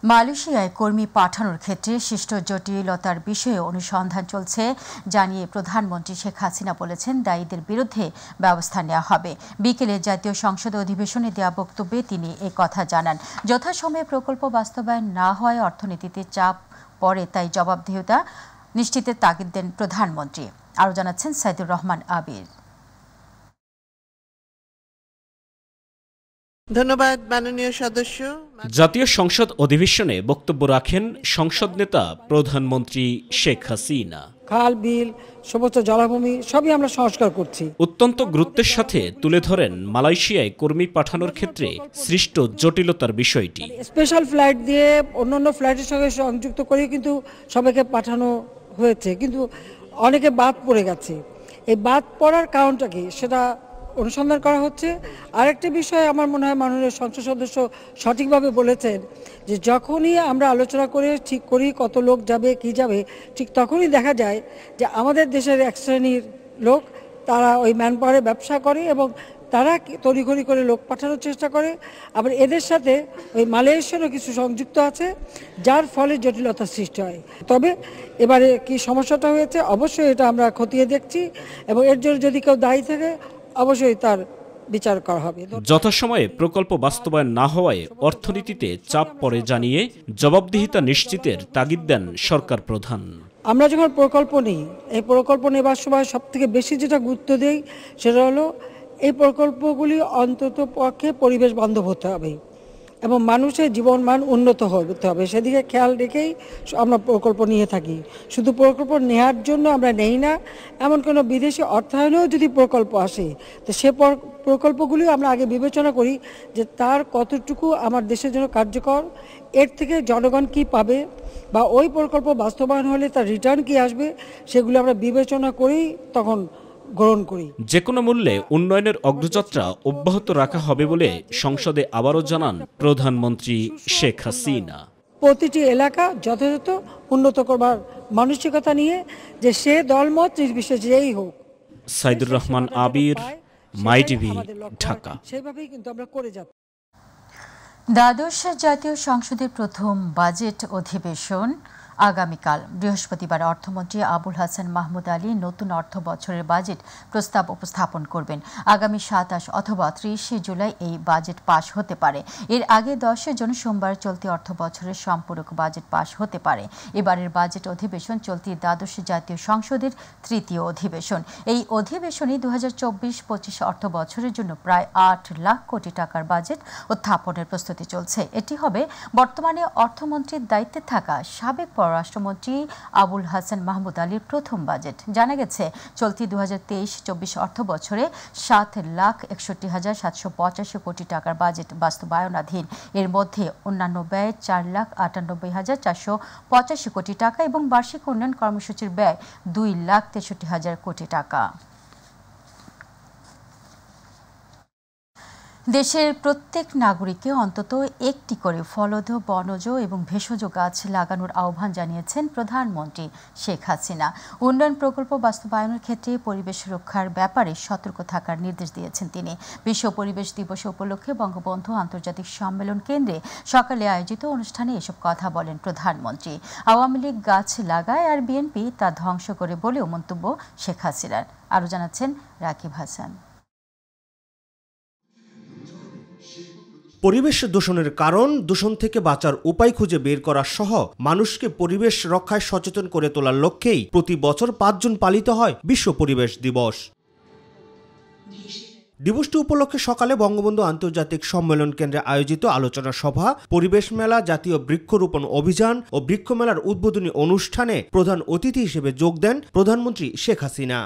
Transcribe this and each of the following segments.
মালয়েশিয়ায় কর্মী পাঠানোর ক্ষেত্রে সৃষ্ট জটিলতার বিষয়ে অনুসন্ধান চলছে জানিয়ে প্রধানমন্ত্রী শেখ হাসিনা বলেছেন দায়ীদের বিরুদ্ধে ব্যবস্থা নেওয়া হবে। বিকেলে জাতীয় সংসদ অধিবেশনে দেওয়া বক্তব্যে তিনি কথা জানান। যথাসময়ে প্রকল্প বাস্তবায়ন না হওয়ায় অর্থনীতিতে চাপ পড়ে, তাই জবাবদিহিতা নিশ্চিতের তাগিদ দেন প্রধানমন্ত্রী। আরও জানাচ্ছেন সাইদুর রহমান আবির। ধন্যবাদ মাননীয় সদস্য। জাতীয় সংসদ অধিবেশনে বক্তব্য রাখেন সংসদ নেতা প্রধানমন্ত্রী শেখ হাসিনা। খাল বিল সমস্ত জলাভূমি সবই আমরা সংস্কার করছি। অত্যন্ত গুরুত্বের সাথে তুলে ধরেন মালয়েশিয়ায় কর্মী পাঠানোর ক্ষেত্রে সৃষ্ট জটিলতার বিষয়টি। স্পেশাল ফ্লাইট দিয়ে অন্যান্য ফ্লাইটের সঙ্গে সংযুক্ত করে কিন্তু সবাইকে পাঠানো হয়েছে, কিন্তু অনেকে বাদ পড়ে গেছে। এই বাদ পড়ার কারণটা কি সেটা অনুসন্ধান করা হচ্ছে। আরেকটি বিষয় আমার মনে হয় মাননীয় সংসদ সদস্য সঠিকভাবে বলেছেন যে যখনই আমরা আলোচনা করে ঠিক করি কত লোক যাবে কি যাবে, ঠিক তখনই দেখা যায় যে আমাদের দেশের এক শ্রেণীর লোক তারা ওই ম্যান পাওয়ারে ব্যবসা করে এবং তারা তড়িঘড়ি করে লোক পাঠানোর চেষ্টা করে। আবার এদের সাথে ওই মালয়েশিয়ারও কিছু সংযুক্ত আছে, যার ফলে জটিলতার সৃষ্টি হয়। তবে এবারে কি সমস্যাটা হয়েছে অবশ্যই এটা আমরা খতিয়ে দেখছি এবং এর জন্য যদি কেউ দায়ী থাকে অবশ্যই তার বিচার করা হবে। যথাসময়ে প্রকল্প বাস্তবায়ন না হওয়ায় অর্থনীতিতে চাপ পড়ে জানিয়ে জবাবদিহিতা নিশ্চিতের তাগিদ দেন সরকার প্রধান। আমরা যখন প্রকল্প নিই, এই প্রকল্প নেবার সময় সবথেকে বেশি যেটা গুরুত্ব দেই সেটা হলো এই প্রকল্পগুলি অন্তত পক্ষে পরিবেশ বান্ধব হতে হবে এবং মানুষের জীবনমান উন্নত হতে হবে, সেদিকে খেয়াল রেখেই আমরা প্রকল্প নিয়ে থাকি। শুধু প্রকল্প নেওয়ার জন্য আমরা নেই না, এমন কোনো বিদেশি অর্থায়নেও যদি প্রকল্প আসে তো সে প্রকল্পগুলি আমরা আগে বিবেচনা করি যে তার কতটুকু আমার দেশের জন্য কার্যকর, এর থেকে জনগণ কি পাবে বা ওই প্রকল্প বাস্তবায়ন হলে তার রিটার্ন কি আসবে, সেগুলো আমরা বিবেচনা করেই তখন গ্রহণ করি। যে কোনো মূল্যে উন্নয়নের অগ্রযাত্রা অব্যাহত রাখা হবে বলে সংসদে আবারও জানান প্রধানমন্ত্রী শেখ হাসিনা। প্রতিটি এলাকা যথাযথ উন্নত করবার মানসিকতা নিয়ে যে সে দলমত নির্বিশেষে যেই হোক। সাইদুর রহমান আবির, মাই টিভি, ঢাকা। সেভাবেই কিন্তু আমরা করে যাচ্ছি। দ্বাদশ জাতীয় সংসদের প্রথম বাজেট অধিবেশন আগামীকাল বৃহস্পতিবার অর্থমন্ত্রী আবুল হাসান মাহমুদ আলী নতুন অর্থ বছরের বাজেট প্রস্তাব উপস্থাপন করবেন। আগামী 27 অথবা 30 জুলাই এই বাজেট পাশ হতে পারে। এর আগে 10 জুন সোমবার চলতি অর্থ বছরের সম্পূরক বাজেট পাশ হতে পারে। এবারের বাজেট অধিবেশন চলতি দ্বাদশ জাতীয় সংসদের তৃতীয় অধিবেশন। এই অধিবেশনে 2024-25 অর্থ বছরের জন্য প্রায় 8 লাখ কোটি টাকার বাজেট উত্থাপনের প্রস্তুতি চলছে। এটি হবে বর্তমানে অর্থমন্ত্রীর দায়িত্বে থাকা সাবেক পররাষ্ট্রমন্ত্রী আবুল হাসান মাহমুদ আলীর প্রথম বাজেট। জানা গেছে চলতি 2023-24 অর্থ বছরে 7,61,785 কোটি টাকার বাজেট বাস্তবায়নাধীন। এর মধ্যে অন্যান্য ব্যয় 4,98,485 কোটি টাকা এবং বার্ষিক উন্নয়ন কর্মসূচির ব্যয় 2,63,000 কোটি টাকা। দেশের প্রত্যেক নাগরিককে অন্তত একটি করে ফলজ, বনজ এবং ভেষজ গাছ লাগানোর আহ্বান জানিয়েছেন প্রধানমন্ত্রী শেখ হাসিনা। উন্নয়ন প্রকল্প বাস্তবায়নের ক্ষেত্রে পরিবেশ রক্ষার ব্যাপারে সতর্ক থাকার নির্দেশ দিয়েছেন তিনি। বিশ্ব পরিবেশ দিবস উপলক্ষে বঙ্গবন্ধু আন্তর্জাতিক সম্মেলন কেন্দ্রে সকালে আয়োজিত অনুষ্ঠানে এসব কথা বলেন প্রধানমন্ত্রী। আওয়ামী লীগ গাছ লাগায় আর বিএনপি তা ধ্বংস করে বলেও মন্তব্য শেখ হাসিনার। আরও জানাচ্ছেন রাকিব হাসান। পরিবেশ দূষণের কারণ, দূষণ থেকে বাঁচার উপায় খুঁজে বের করা সহ মানুষকে পরিবেশ রক্ষায় সচেতন করে তোলার লক্ষ্যেই প্রতি বছর 5 জুন পালিত হয় বিশ্ব পরিবেশ দিবস। দিবসটি উপলক্ষে সকালে বঙ্গবন্ধু আন্তর্জাতিক সম্মেলন কেন্দ্রে আয়োজিত আলোচনা সভা, পরিবেশ মেলা, জাতীয় বৃক্ষরোপণ অভিযান ও বৃক্ষ মেলার উদ্বোধনী অনুষ্ঠানে প্রধান অতিথি হিসেবে যোগ দেন প্রধানমন্ত্রী শেখ হাসিনা।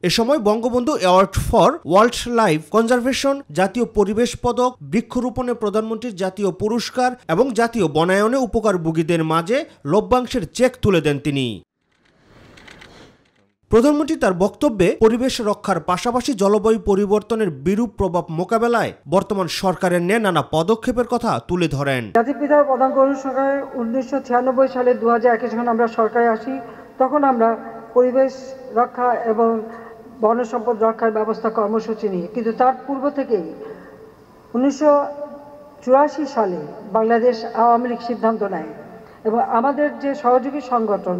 এ সময় Bangabandhu award for wild life conservation, জাতীয় পরিবেশ পদক, বৃক্ষরোপণে প্রধানমন্ত্রীর জাতীয় পুরস্কার এবং জাতীয় বনায়নে উপকারভোগীদের মাঝে লভ্যাংশের চেক তুলে দেন তিনি। প্রধানমন্ত্রী তার বক্তব্যে পরিবেশ রক্ষার পাশাপাশি জলবায়ু পরিবর্তনের বিরূপ প্রভাব মোকাবেলায় বর্তমান সরকারের নেয়া নানা পদক্ষেপের কথা তুলে ধরেন। জাতির পিতার পদাঙ্ক অনুসারে 1996 সালে 2001 যখন আমরা সরকারে আসি তখন আমরা পরিবেশ রক্ষা এবং বন সম্পদ রক্ষার ব্যবস্থা কর্মসূচি নিয়ে, কিন্তু তার পূর্ব থেকেই 1984 সালে বাংলাদেশ আওয়ামী লীগ সিদ্ধান্ত নেয় এবং আমাদের যে সহযোগী সংগঠন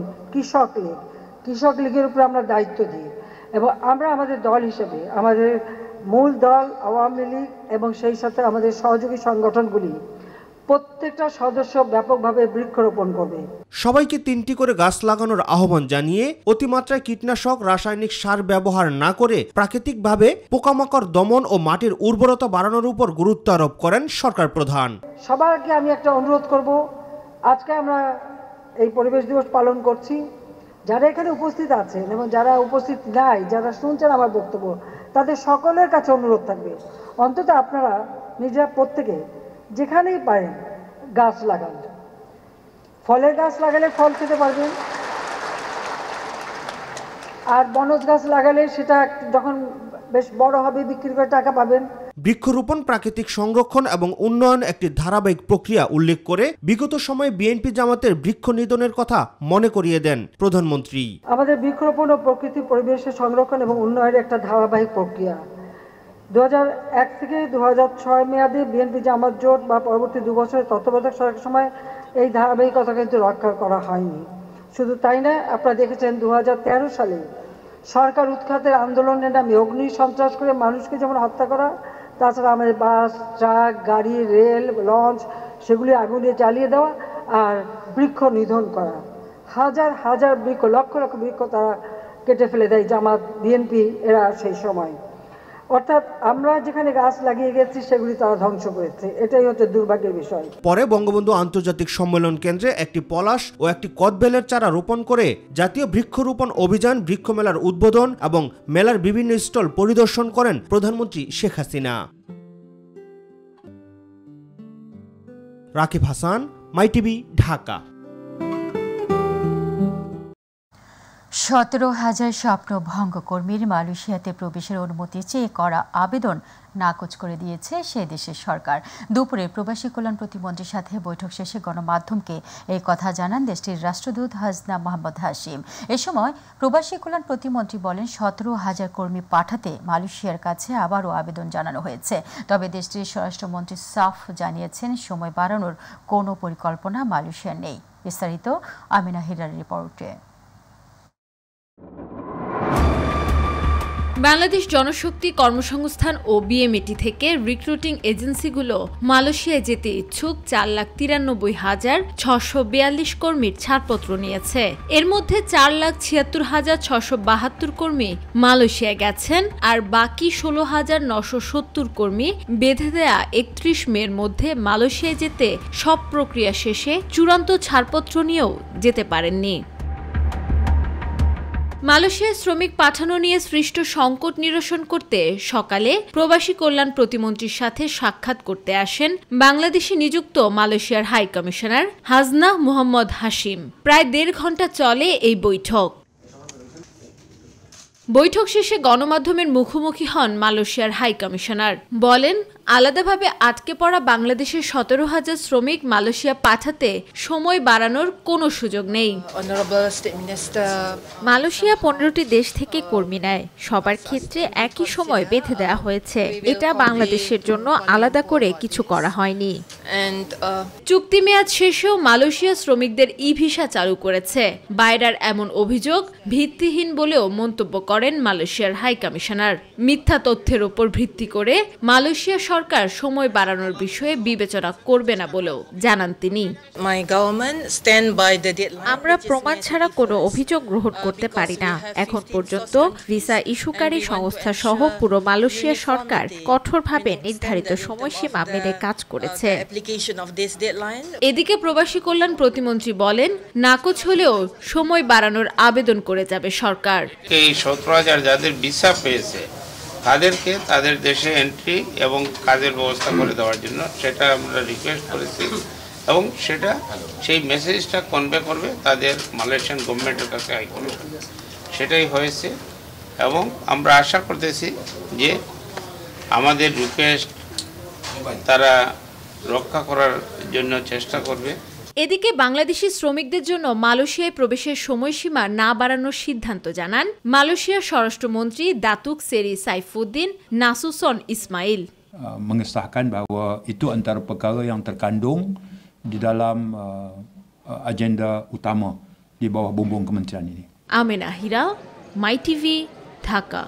কৃষক লীগের উপরে আমরা দায়িত্ব দিই এবং আমরা আমাদের দল হিসেবে আমাদের মূল দল আওয়ামী লীগ এবং সেই সাথে আমাদের সহযোগী সংগঠনগুলি প্রত্যেকটা সদস্য ব্যাপকভাবে বৃক্ষরোপণ করবে। সবাইকে 3টি করে গাছ লাগানোর আহ্বান জানিয়ে অতিমাত্রায় কীটনাশক রাসায়নিক সার ব্যবহার না করে প্রাকৃতিকভাবে পোকামাকড় দমন ও মাটির উর্বরতা বাড়ানোর উপর গুরুত্ব আরোপ করেন সরকার প্রধান। সবার আগে আমি একটা অনুরোধ করব, আজকে আমরা এই পরিবেশ দিবস পালন করছি, যারা এখানে উপস্থিত আছেন এবং যারা উপস্থিত নাই, যারা শুনছেন আমার বক্তব্য, তাদের সকলের কাছে অনুরোধ থাকবে অন্তত আপনারা নিজেরা প্রত্যেকে যেখানেই পারেন গাছ লাগান। ফলের গাছ লাগালে ফল খেতে পারবেন, আর বনজ গাছ লাগালে সেটা যখন বেশ বড় হবে বিক্রি করে টাকা পাবেন। বৃক্ষরোপণ প্রাকৃতিক সংরক্ষণ এবং উন্নয়ন একটি ধারাবাহিক প্রক্রিয়া উল্লেখ করে বিগত সময়ে বিএনপি জামাতের বৃক্ষ নিধনের কথা মনে করিয়ে দেন প্রধানমন্ত্রী। আমাদের বৃক্ষরোপণ ও প্রকৃতি পরিবেশের সংরক্ষণ এবং উন্নয়নের একটা ধারাবাহিক প্রক্রিয়া 2001 থেকে 2006 মেয়াদে বিএনপি জামাত জোট বা পরবর্তী 2 বছরের তত্ত্বাবধায়ক সরকারের সময় এই ধারাবাহিকতা কিন্তু রক্ষা করা হয়নি। শুধু তাই না, আপনারা দেখেছেন 2013 সালে সরকার উৎখাতের আন্দোলনের নামে অগ্নি সন্ত্রাস করে মানুষকে যেমন হত্যা করা, তাছাড়া আমাদের বাস, ট্রাক, গাড়ি, রেল, লঞ্চ সেগুলি আগুনে জ্বালিয়ে দেওয়া আর বৃক্ষ নিধন করা, হাজার হাজার বৃক্ষ, লক্ষ লক্ষ বৃক্ষ তারা কেটে ফেলে দেয় জামাত বিএনপি এরা সেই সময়। অর্থাৎ আমরা যেখানে গাছ লাগিয়ে গেছি সেগুলি তারা ধ্বংস করেছে, এটাই হচ্ছে দুর্ভাগ্যের বিষয়। পরে বঙ্গবন্ধু আন্তর্জাতিক সম্মেলন কেন্দ্রে একটি পলাশ ও একটি কদবেলের চারা রোপণ করে জাতীয় বৃক্ষরোপণ অভিযান, বৃক্ষ মেলার উদ্বোধন এবং মেলার বিভিন্ন স্টল পরিদর্শন করেন প্রধানমন্ত্রী শেখ হাসিনা। রাকিব হাসান, মাইটিভি, ঢাকা। 17,000 স্বপ্নভঙ্গ কর্মীর মালয়েশিয়াতে প্রবেশের অনুমতি চেয়ে করা আবেদন নাকচ করে দিয়েছে সে দেশের সরকার। দুপুরে প্রবাসী কল্যাণ প্রতিমন্ত্রীর সাথে বৈঠক শেষে গণমাধ্যমকে এই কথা জানান দেশটির রাষ্ট্রদূত হাসনা মোহাম্মদ হাশিম। এ সময় প্রবাসী কল্যাণ প্রতিমন্ত্রী বলেন, 17,000 কর্মী পাঠাতে মালয়েশিয়ার কাছে আবারও আবেদন জানানো হয়েছে। তবে দেশটির স্বরাষ্ট্রমন্ত্রী সাফ জানিয়েছেন, সময় বাড়ানোর কোনো পরিকল্পনা মালয়েশিয়ার নেই। বিস্তারিত আমিনা হিরার রিপোর্টে। বাংলাদেশ জনশক্তি কর্মসংস্থান ও বিএমএটি থেকে রিক্রুটিং এজেন্সিগুলো মালয়েশিয়ায় যেতে ইচ্ছুক 4,93,642 কর্মীর ছাড়পত্র নিয়েছে। এর মধ্যে 4,76,672 কর্মী মালয়েশিয়ায় গেছেন, আর বাকি 16,970 কর্মী বেঁধে দেয়া 31 মের মধ্যে মালয়েশিয়ায় যেতে সব প্রক্রিয়া শেষে চূড়ান্ত ছাড়পত্র নিয়েও যেতে পারেননি। মালয়েশিয়ায় শ্রমিক পাঠানো নিয়ে সৃষ্ট সংকট নিরসন করতে সকালে প্রবাসী কল্যাণ প্রতিমন্ত্রীর সাথে সাক্ষাৎ করতে আসেন বাংলাদেশে নিযুক্ত মালয়েশিয়ার হাই কমিশনার হাসনা মোহাম্মদ হাশিম। প্রায় 1.5 ঘন্টা চলে এই বৈঠক। বৈঠক শেষে গণমাধ্যমের মুখোমুখি হন মালয়েশিয়ার হাই কমিশনার। বলেন, আলাদাভাবে আটকে পড়া বাংলাদেশের 17,000 শ্রমিক মালয়েশিয়া পাঠাতে সময় বাড়ানোর কোনো সুযোগ নেই। মালয়েশিয়া 15টি দেশ থেকে কর্মী নেয়, সবার ক্ষেত্রে একই সময় বেঁধে দেওয়া হয়েছে। এটা বাংলাদেশের জন্য আলাদা করে কিছু করা হয়নি। চুক্তি মেয়াদ শেষেও মালয়েশিয়া শ্রমিকদের ই ভিসা চালু করেছে। বাইরের এমন অভিযোগ ভিত্তিহীন বলেও মন্তব্য করেন মালয়েশিয়ার হাই কমিশনার। মিথ্যা তথ্যের উপর ভিত্তি করে মালয়েশিয়া সরকার সময় বাড়ানোর বিষয়ে বিবেচনা করবে না বলেও জানান তিনি। আমরা প্রমাণ ছাড়া কোনো অভিযোগ গ্রহণ করতে পারি না। এখন পর্যন্ত ভিসা ইস্যুকারী সংস্থা সহ পুরো মালয়েশিয়া সরকার কঠোরভাবে নির্ধারিত সময়সীমা মেনে কাজ করেছে। এদিকে প্রবাসী কল্যাণ প্রতিমন্ত্রী বলেন, নাকচ হলেও সময় বাড়ানোর আবেদন করে যাবে সরকার। এই 17,000 যাদের ভিসা পেয়েছে তাদেরকে তাদের দেশে এন্ট্রি এবং কাজের ব্যবস্থা করে দেওয়ার জন্য সেটা আমরা রিকোয়েস্ট করেছি এবং সেটা সেই মেসেজটা কনভে করবে তাদের মালয়েশিয়ান গভর্নমেন্টের কাছে হাই কমিশন। সেটাই হয়েছে এবং আমরা আশা করতেছি যে আমাদের রিকোয়েস্ট তারা রক্ষা করার জন্য চেষ্টা করবে। এদিকে বাংলাদেশি শ্রমিকদের জন্য মালয়েশিয়ায় প্রবেশের সময়সীমা না বাড়ানোর সিদ্ধান্ত জানান মালয়েশিয়ার স্বরাষ্ট্রমন্ত্রী Datuk Seri Saifuddin Nasution Ismail. mengesahkan bahawa itu antara perkara yang terkandung di dalam agenda utama di bawah bumbung kementerian ini. Amena Hira, my TV, Dhaka.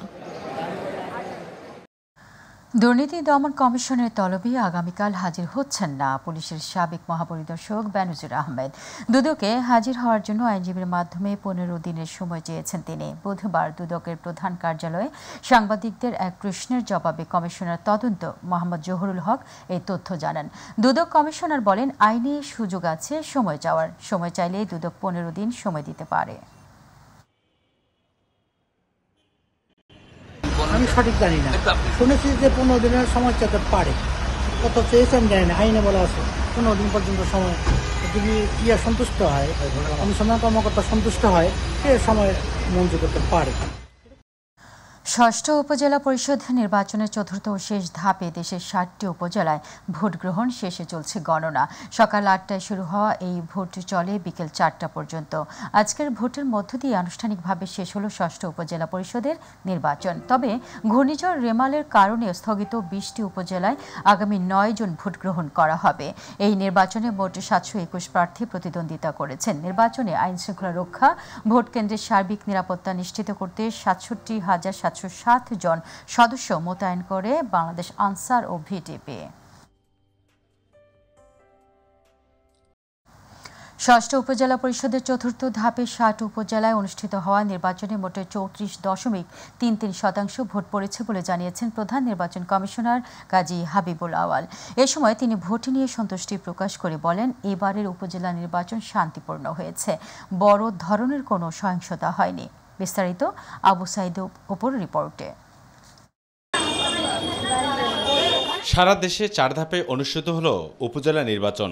দুর্নীতি দমন কমিশনের তলবে আগামীকাল হাজির হচ্ছেন না পুলিশের সাবেক মহাপরিদর্শক বেনজির আহমেদ। দুদকে হাজির হওয়ার জন্য আইনজীবীর মাধ্যমে 15 দিনের সময় চেয়েছেন তিনি। বুধবার দুদকের প্রধান কার্যালয়ে সাংবাদিকদের এক প্রশ্নের জবাবে কমিশনার তদন্ত মোহাম্মদ জহুরুল হক এই তথ্য জানান। দুদক কমিশনার বলেন, আইনি সুযোগ আছে সময় চাওয়ার, সময় চাইলে দুদক 15 দিন সময় দিতে পারে। আমি সঠিক জানি না, শুনেছি যে 15 দিনের সময় চাইতে পারে, কত চেয়েছেন জানি না, আইনে বলা আছে 15 দিন পর্যন্ত সময়। যদি সন্তুষ্ট হয়, অনুসন্ধান কর্মকর্তা সন্তুষ্ট হয়, সে সময় মঞ্জুর করতে পারে। ষষ্ঠ উপজেলা পরিষদ নির্বাচনের চতুর্থ ও শেষ ধাপে দেশের 60টি উপজেলায় ভোট গ্রহণ শেষে চলছে গণনা। সকাল 8টায় শুরু হওয়া এই ভোট চলে বিকেল 4টা পর্যন্ত। আজকের ভোটের মধ্য দিয়ে আনুষ্ঠানিকভাবে শেষ হলো ষষ্ঠ উপজেলা পরিষদের নির্বাচন। তবে ঘূর্ণিঝড় রেমালের কারণে স্থগিত 20টি উপজেলায় আগামী 9 জুন ভোট গ্রহণ করা হবে। এই নির্বাচনে মোট 721 প্রার্থী প্রতিদ্বন্দ্বিতা করেছেন। নির্বাচনে আইন শৃঙ্খলা রক্ষা, ভোট কেন্দ্রের সার্বিক নিরাপত্তা নিশ্চিত করতে 67,707 জন সদস্য মোতায়েন করে বাংলাদেশ আনসার ও ভিটিপি। ষষ্ঠ উপজেলা পরিষদের চতুর্থ ধাপে 60 উপজেলায় অনুষ্ঠিত হওয়া নির্বাচনে মোটে 34.33% ভোট পড়েছে বলে জানিয়েছেন প্রধান নির্বাচন কমিশনার কাজী হাবিবুল আওয়াল। এ সময় তিনি ভোট নিয়ে সন্তুষ্টি প্রকাশ করে বলেন, এবারের উপজেলা নির্বাচন শান্তিপূর্ণ হয়েছে, বড় ধরনের কোনো সহিংসতা হয়নি। বিস্তারিত আবু সাইদ উপর রিপোর্টে। সারা দেশে 4 ধাপে অনুষ্ঠিত হলো উপজেলা নির্বাচন।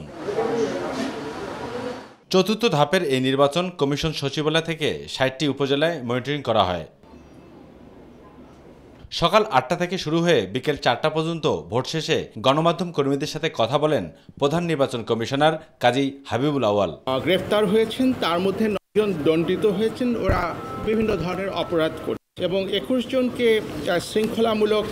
চতুর্থ ধাপের এই নির্বাচন কমিশন সচিবালয় থেকে 60টি উপজেলায় মনিটরিং করা হয়। সকাল 8টা থেকে শুরু হয়ে বিকেল 4টা পর্যন্ত ভোট শেষে গণমাধ্যম কর্মীদের সাথে কথা বলেন প্রধান নির্বাচন কমিশনার কাজী হাবিবুল আওয়াল। গ্রেফতার হয়েছেন, তার মধ্যে 9 জন দণ্ডিত হয়েছেন, ওরা বিভিন্ন ধরনের অপরাধ করছে এবং 21 জনকে শৃঙ্খলামূলক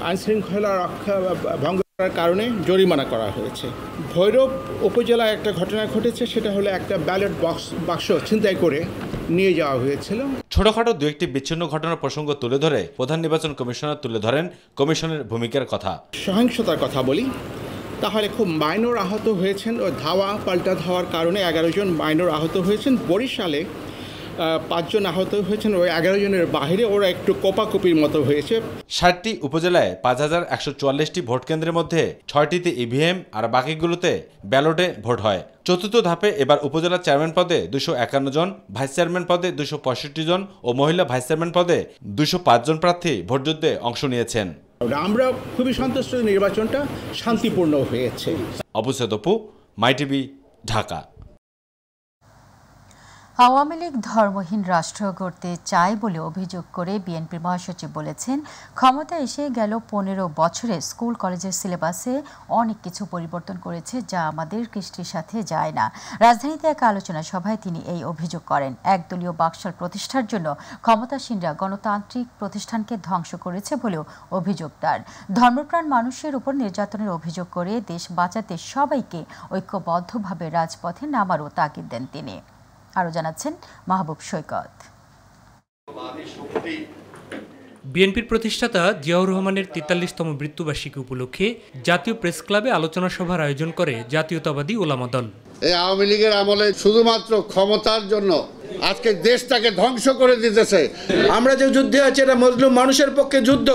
আইন শৃঙ্খলা রক্ষা ভঙ্গ করার কারণে জরিমানা করা হয়েছে। ভৈরব উপজেলায় একটা ঘটনা ঘটেছে, সেটা হলো একটা ব্যালট বাক্স ছিনতাই করে নিয়ে যাওয়া হয়েছিল। ছোটখাটো 2-1টি বিচ্ছিন্ন ঘটনার প্রসঙ্গ তুলে ধরে প্রধান নির্বাচন কমিশনার তুলে ধরেন কমিশনের ভূমিকার কথা। সহিংসতার কথা বলি, তাহলে খুব মাইনর আহত হয়েছেন, ও ধাওয়া পাল্টা ধাওয়ার কারণে 11 জন মাইনর আহত হয়েছেন। বরিশালে 5 জন আহত হয়েছেন, ওই 11 জনের বাইরে ওরা একটু কোপাকুপির মতো হয়েছে। 60টি উপজেলায় 5,144টি ভোট কেন্দ্রের মধ্যে 6টিতে ইভিএম আর বাকিগুলোতে ব্যালটে ভোট হয়। চতুর্থ ধাপে এবার উপজেলা চেয়ারম্যান পদে 251 জন, ভাইস চেয়ারম্যান পদে 265 জন ও মহিলা ভাইস চেয়ারম্যান পদে 205 জন প্রার্থী ভোটযুদ্ধে অংশ নিয়েছেন। আমরা খুবই সন্তুষ্ট, নির্বাচনটা শান্তিপূর্ণ হয়েছে। আবু সাইদ, মাই টিভি, ঢাকা। আওয়ামী লীগ ধর্মহীন রাষ্ট্র গড়তে চায় বলে অভিযোগ করে বিএনপির মহাসচিব বলেছেন, ক্ষমতায় এসে গেল 15 বছরে স্কুল কলেজের সিলেবাসে অনেক কিছু পরিবর্তন করেছে, যা আমাদের কৃষ্টির সাথে যায় না। রাজধানীতে এক আলোচনা সভায় তিনি এই অভিযোগ করেন। একদলীয় বাকশাল প্রতিষ্ঠার জন্য ক্ষমতাসীনরা গণতান্ত্রিক প্রতিষ্ঠানকে ধ্বংস করেছে বলেও অভিযোগ তার। ধর্মপ্রাণ মানুষের উপর নির্যাতনের অভিযোগ করে দেশ বাঁচাতে সবাইকে ঐক্যবদ্ধভাবে রাজপথে নামারও তাগিদ দেন তিনি। আরো জানাচ্ছেন মাহবুব সৈকত। বিএনপির প্রতিষ্ঠাতা জিয়াউর রহমানের 43তম মৃত্যুবার্ষিকী উপলক্ষে জাতীয় প্রেস ক্লাবে আলোচনা সভার আয়োজন করে জাতীয়তাবাদী ওলামা দল। এই আওয়ামী লীগের আমলে শুধুমাত্র ক্ষমতার জন্য আজকে দেশটাকে ধ্বংস করে দিতেছে। আমরা যে যুদ্ধে আছি এটা মজলুম মানুষের পক্ষে যুদ্ধ,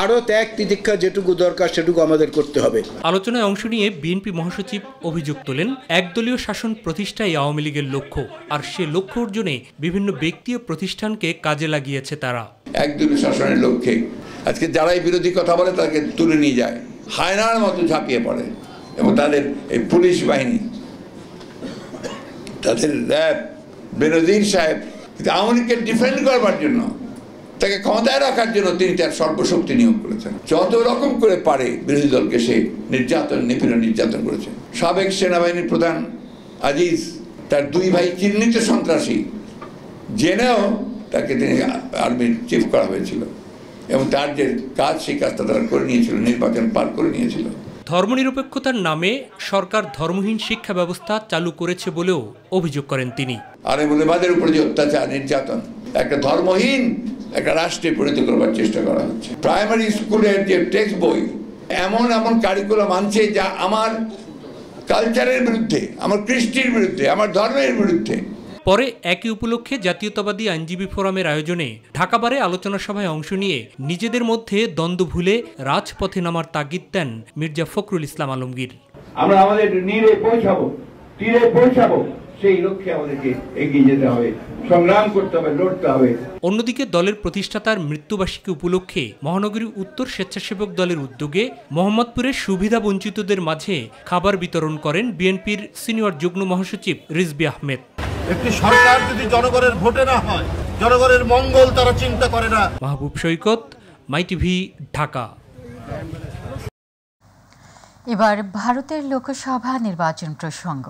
আরো ত্যাগ তিতিক্ষা যেটুকু দরকার সেটুকু আমাদের করতে হবে। আলোচনায় অংশ নিয়ে বিএনপি মহাসচিব অভিযোগ তোলেন, একদলীয় শাসন প্রতিষ্ঠাই আওয়ামী লীগের লক্ষ্য, আর সে লক্ষ্য অর্জনে বিভিন্ন ব্যক্তি ও প্রতিষ্ঠানকে কাজে লাগিয়েছে তারা। একদলীয় শাসনের লক্ষ্যে আজকে যারাই বিরোধী কথা বলে তাকে তুলে নিয়ে যায়, হায়নার মতো ঝাঁপিয়ে পড়ে এবং তাদের এই পুলিশ বাহিনী, তাদের র্যাব, বেনজির সাহেব আওয়ামী লীগকে ডিফেন্ড করবার জন্য, তাকে ক্ষমতায় রাখার জন্য তিনি তার সর্বশক্তি নিয়োগ করেছেন। যত রকম করে পারে বিরোধী দলকে সে নির্যাতন করেছে। সাবেক সেনাবাহিনীর প্রধান আজিজ তার 2 ভাই চিহ্নিত সন্ত্রাসী জেনেও তাকে তিনি আর্মির চিফ করা হয়েছিল। এবং তার যে কাজ সেই কাজটা তারা করে নিয়েছিল, নির্বাচন পার করে নিয়েছিল। ধর্মনিরপেক্ষতার নামে সরকার ধর্মহীন শিক্ষা ব্যবস্থা চালু করেছে বলেও অভিযোগ করেন তিনি। আলেমুলেমাদের উপর যে অত্যাচার, নির্যাতন, একটা ধর্মহীন একটা রাষ্ট্রে পরিণত করবার চেষ্টা করা হচ্ছে। প্রাইমারি স্কুলের যে টেক্সট বই এমন কারিকুলাম আনছে যা আমার কালচারের বিরুদ্ধে, আমার কৃষ্টির বিরুদ্ধে, আমার ধর্মের বিরুদ্ধে। পরে একই উপলক্ষে জাতীয়তাবাদী আইনজীবী ফোরামের আয়োজনে ঢাকা বারে আলোচনা সভায় অংশ নিয়ে নিজেদের মধ্যে দ্বন্দ্ব ভুলে রাজপথে নামার তাগিদ দেন মির্জা ফখরুল ইসলাম আলমগীর। আমরা আমাদের তীরে পৌঁছাবো, সেই লক্ষ্যে আমাদেরকে এগিয়ে যেতে হবে, সংগ্রাম করতে হবে, লড়তে হবে। অন্যদিকে দলের প্রতিষ্ঠাতার মৃত্যুবার্ষিকী উপলক্ষে মহানগরী উত্তর স্বেচ্ছাসেবক দলের উদ্যোগে মোহাম্মদপুরের সুবিধা বঞ্চিতদের মাঝে খাবার বিতরণ করেন বিএনপির সিনিয়র যুগ্ম মহাসচিব রিজভী আহমেদ। একটি সরকার যদি জনগণের ভোটে না হয়, জনগণের মঙ্গল তারা চিন্তা করে না। মাহবুব সৈকত, মাই টিভি, ঢাকা। এবার ভারতের লোকসভা নির্বাচন প্রসঙ্গ।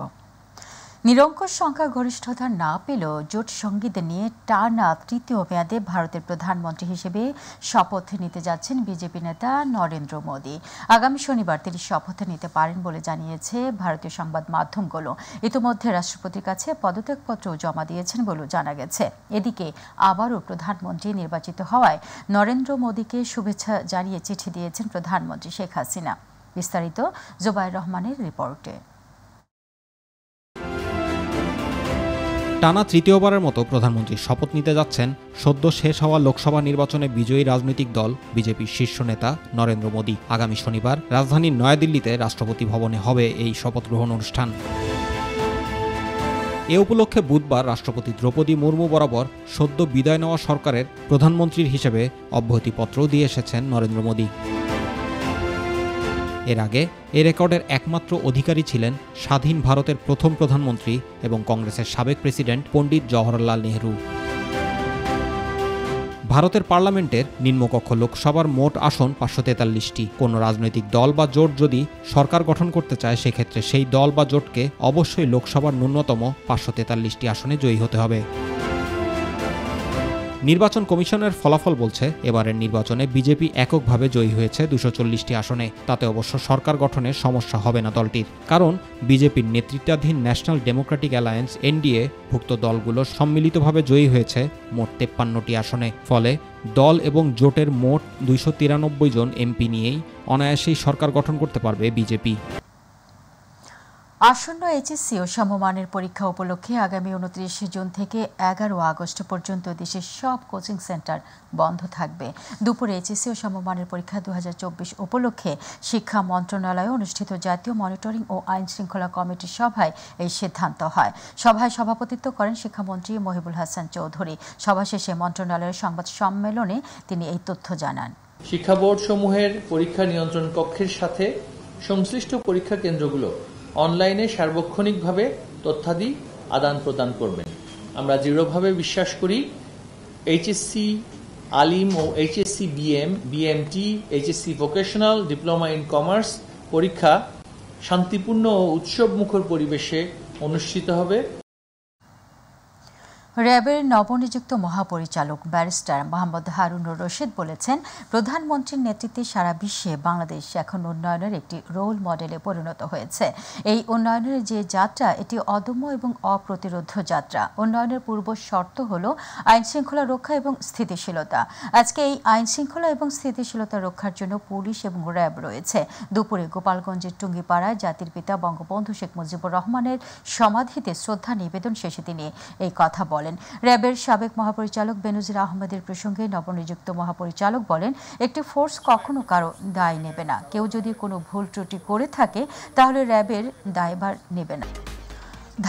নিরঙ্কুশ সংখ্যাগরিষ্ঠতা না পেলেও জোট সঙ্গীদের নিয়ে টানা তৃতীয় মেয়াদে ভারতের প্রধানমন্ত্রী হিসেবে শপথ নিতে যাচ্ছেন বিজেপি নেতা নরেন্দ্র মোদী। আগামী শনিবার তিনি শপথ নিতে পারেন বলে জানিয়েছে ভারতীয় সংবাদ মাধ্যমগুলো। ইতিমধ্যে রাষ্ট্রপতির কাছে পদত্যাগপত্র জমা দিয়েছেন বলেও জানা গেছে। এদিকে আবারও প্রধানমন্ত্রী নির্বাচিত হওয়ায় নরেন্দ্র মোদীকে শুভেচ্ছা জানিয়ে চিঠি দিয়েছেন প্রধানমন্ত্রী শেখ হাসিনা। বিস্তারিত জোবায়ের রহমানের রিপোর্টে। টানা তৃতীয়বারের মতো প্রধানমন্ত্রীর শপথ নিতে যাচ্ছেন সদ্য শেষ হওয়া লোকসভা নির্বাচনে বিজয়ী রাজনৈতিক দল বিজেপির শীর্ষ নেতা নরেন্দ্র মোদী। আগামী শনিবার রাজধানীর নয়াদিল্লিতে রাষ্ট্রপতি ভবনে হবে এই শপথ গ্রহণ অনুষ্ঠান। এ উপলক্ষে বুধবার রাষ্ট্রপতি দ্রৌপদী মুর্মু বরাবর সদ্য বিদায় নেওয়া সরকারের প্রধানমন্ত্রীর হিসেবে অব্যাহতিপত্রও দিয়ে এসেছেন নরেন্দ্র মোদী। এর আগে এ রেকর্ডের একমাত্র অধিকারী ছিলেন স্বাধীন ভারতের প্রথম প্রধানমন্ত্রী এবং কংগ্রেসের সাবেক প্রেসিডেন্ট পণ্ডিত জওহরলাল নেহরু। ভারতের পার্লামেন্টের নিম্নকক্ষ লোকসভার মোট আসন 543টি। কোনো রাজনৈতিক দল বা জোট যদি সরকার গঠন করতে চায়, সেক্ষেত্রে সেই দল বা জোটকে অবশ্যই লোকসভার ন্যূনতম 543টি আসনে জয়ী হতে হবে। নির্বাচন কমিশনের ফলাফল বলছে, এবারের নির্বাচনে বিজেপি এককভাবে জয়ী হয়েছে 240টি আসনে। তাতে অবশ্য সরকার গঠনের সমস্যা হবে না দলটির, কারণ বিজেপির নেতৃত্বাধীন ন্যাশনাল ডেমোক্রেটিক অ্যালায়েন্স এনডিএ ভুক্ত দলগুলো সম্মিলিতভাবে জয়ী হয়েছে মোট 53টি আসনে। ফলে দল এবং জোটের মোট 293 জন এমপি নিয়েই অনায়াসেই সরকার গঠন করতে পারবে বিজেপি। আসন্ন এইচএসসি ও সমমানের পরীক্ষা উপলক্ষে আগামী 29 জুন থেকে 11 আগস্ট পর্যন্ত দেশের সব কোচিং সেন্টার বন্ধ থাকবে। দুপুরে এইচএসসি ও সমমানের পরীক্ষা 2024 উপলক্ষে শিক্ষা মন্ত্রণালয়ে অনুষ্ঠিত জাতীয় মনিটরিং ও আইন শৃঙ্খলা কমিটির সভায় এই সিদ্ধান্ত হয়। সভায় সভাপতিত্ব করেন শিক্ষামন্ত্রী মহিবুল হাসান চৌধুরী। সভা শেষে মন্ত্রণালয়ের সংবাদ সম্মেলনে তিনি এই তথ্য জানান। শিক্ষা বোর্ড সমূহের পরীক্ষা নিয়ন্ত্রণ কক্ষের সাথে সংশ্লিষ্ট পরীক্ষা কেন্দ্রগুলো অনলাইনে সার্বক্ষণিকভাবে তথ্যাদি আদান প্রদান করবেন। আমরা দৃঢ়ভাবে বিশ্বাস করি এইচএসসি আলিম ও HSC BMT, HSC vocational, diploma in commerce পরীক্ষা শান্তিপূর্ণ ও উৎসবমুখর পরিবেশে অনুষ্ঠিত হবে। র্যাবের নবনিযুক্ত মহাপরিচালক ব্যারিস্টার মোহাম্মদ হারুনুর রশিদ বলেছেন, প্রধানমন্ত্রীর নেতৃত্বে সারা বিশ্বে বাংলাদেশ এখন উন্নয়নের একটি রোল মডেলে পরিণত হয়েছে। এই উন্নয়নের যে যাত্রা, এটি অদম্য এবং অপ্রতিরোধ যাত্রা। উন্নয়নের পূর্ব শর্ত হল আইন শৃঙ্খলা রক্ষা এবং স্থিতিশীলতা। আজকে এই আইন শৃঙ্খলা এবং স্থিতিশীলতা রক্ষার জন্য পুলিশ এবং র্যাব রয়েছে। দুপুরে গোপালগঞ্জের টুঙ্গিপাড়ায় জাতির পিতা বঙ্গবন্ধু শেখ মুজিবুর রহমানের সমাধিতে শ্রদ্ধা নিবেদন শেষে তিনি এই কথা বলেন। র্যাবের সাবেক মহাপরিচালক বেনজির আহমেদের প্রসঙ্গে নবনিযুক্ত মহাপরিচালক বলেন, একটি ফোর্স কখনো কারো দায় নেবে না। কেউ যদি কোনো ভুল ত্রুটি করে থাকে তাহলে র্যাবের দায়ভার নেবে না।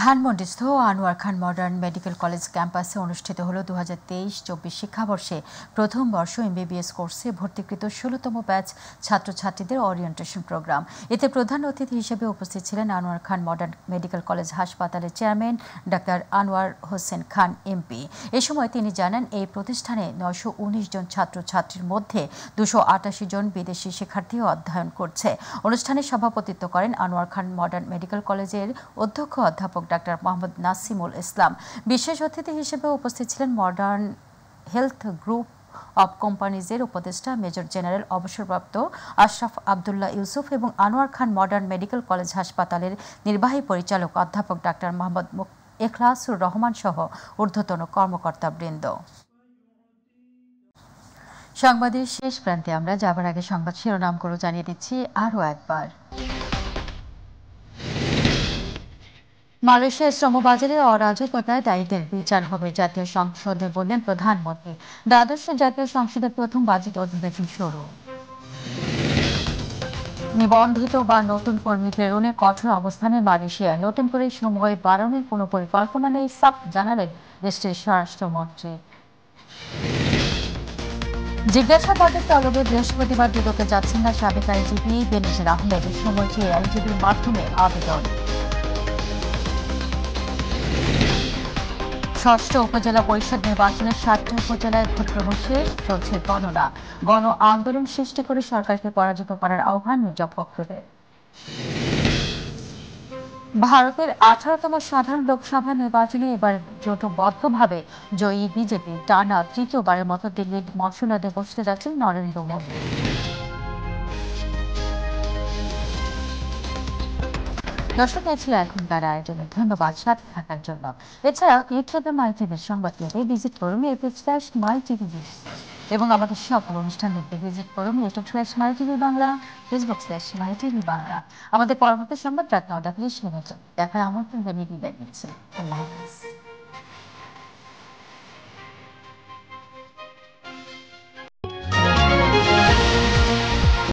ধানমন্ডিস্থ আনোয়ার খান মডার্ন মেডিকেল কলেজ ক্যাম্পাসে অনুষ্ঠিত হল 2023-24 শিক্ষাবর্ষে প্রথম বর্ষ এমবিবিএস কোর্সে ভর্তিকৃত 16তম ব্যাচ ছাত্রছাত্রীদের ওরিয়েন্টেশন প্রোগ্রাম। এতে প্রধান অতিথি হিসেবে উপস্থিত ছিলেন আনোয়ার খান মডার্ন মেডিকেল কলেজ হাসপাতালের chairman doctor Anwar Hossain Khan MP. এ সময় তিনি জানান, এই প্রতিষ্ঠানে 919 জন ছাত্রছাত্রীর মধ্যে 288 জন বিদেশি শিক্ষার্থী অধ্যয়ন করছে। অনুষ্ঠানে সভাপতিত্ব করেন আনোয়ার খান মডার্ন মেডিকেল কলেজের অধ্যক্ষ অধ্যাপক ডাক্তার মোহাম্মদ নাসিমুল ইসলাম। বিশেষ অতিথি হিসেবে উপস্থিত ছিলেন মডার্ন হেলথ গ্রুপ অব কোম্পানিজের উপদেষ্টা মেজর জেনারেল অবসরপ্রাপ্ত আশরাফ আব্দুল্লাহ ইউসুফ এবং আনোয়ার খান মডার্ন মেডিকেল কলেজ হাসপাতালের নির্বাহী পরিচালক অধ্যাপক ডাক্তার মোহাম্মদ এখলাসুর রহমান সহ ঊর্ধ্বতন কর্মকর্তাবৃন্দ। সংবাদের শেষ প্রান্তে আমরা যাবার আগে সংবাদ শিরোনামগুলো জানিয়ে দিচ্ছি আরও একবার। মালয়েশিয়ার শ্রমবাজারে অরাজকতায় দায়ীদের বিচার হবে জাতীয় সংসদে বললেন প্রধানমন্ত্রী। দ্বাদশ জাতীয় সংসদের প্রথম বাজেট অধিবেশন শুরু। নিবন্ধিত বা নতুন কর্মী প্রেরণে কঠোর অবস্থানে মালয়েশিয়া, নতুন করে সময় বাড়ানোর কোনো পরিকল্পনা নেই সাফ জানালেন দেশটির স্বরাষ্ট্রমন্ত্রী। জিজ্ঞাসাবাদের তলবে বৃহস্পতিবার দুদকে যাচ্ছেন না সাবেক আইজিপি বেনজির আহমেদ। সময় চেয়ে আইজিপির মাধ্যমে আবেদন। ষষ্ঠ উপজেলা পরিষদ নির্বাচনের 7টি উপজেলায় ভোট গ্রহণে চলছে গণনা। গণ আন্দোলন সৃষ্টি করে সরকারকে পরাজিত করার আহ্বান মুজাফফরের। ভারতের 18তম সাধারণ লোকসভা নির্বাচনে এবার জোটবদ্ধভাবে জয়ী বিজেপি টানা তৃতীয়বারের মতো দিল্লির মসনদে বসতে যাচ্ছেন নরেন্দ্র মোদী। দর্শক ছিল এখনকার আয়োজনে ধন্যবাদ সাথে থাকার জন্য। এছাড়াও ইউটিউবে মাইটিভির সংবাদ পেতে ভিজিট করুন /mytv এবং আমাদের সকল অনুষ্ঠান দেখতে ভিজিট করুন /mytv বাংলা, Facebook/mytv বাংলা। আমাদের পরবর্তী সংবাদ রাত 9টা 30 মিনিট দেখার আমন্ত্রণ জানিয়ে বিদায় নিচ্ছি। আল্লাহ হাফেজ।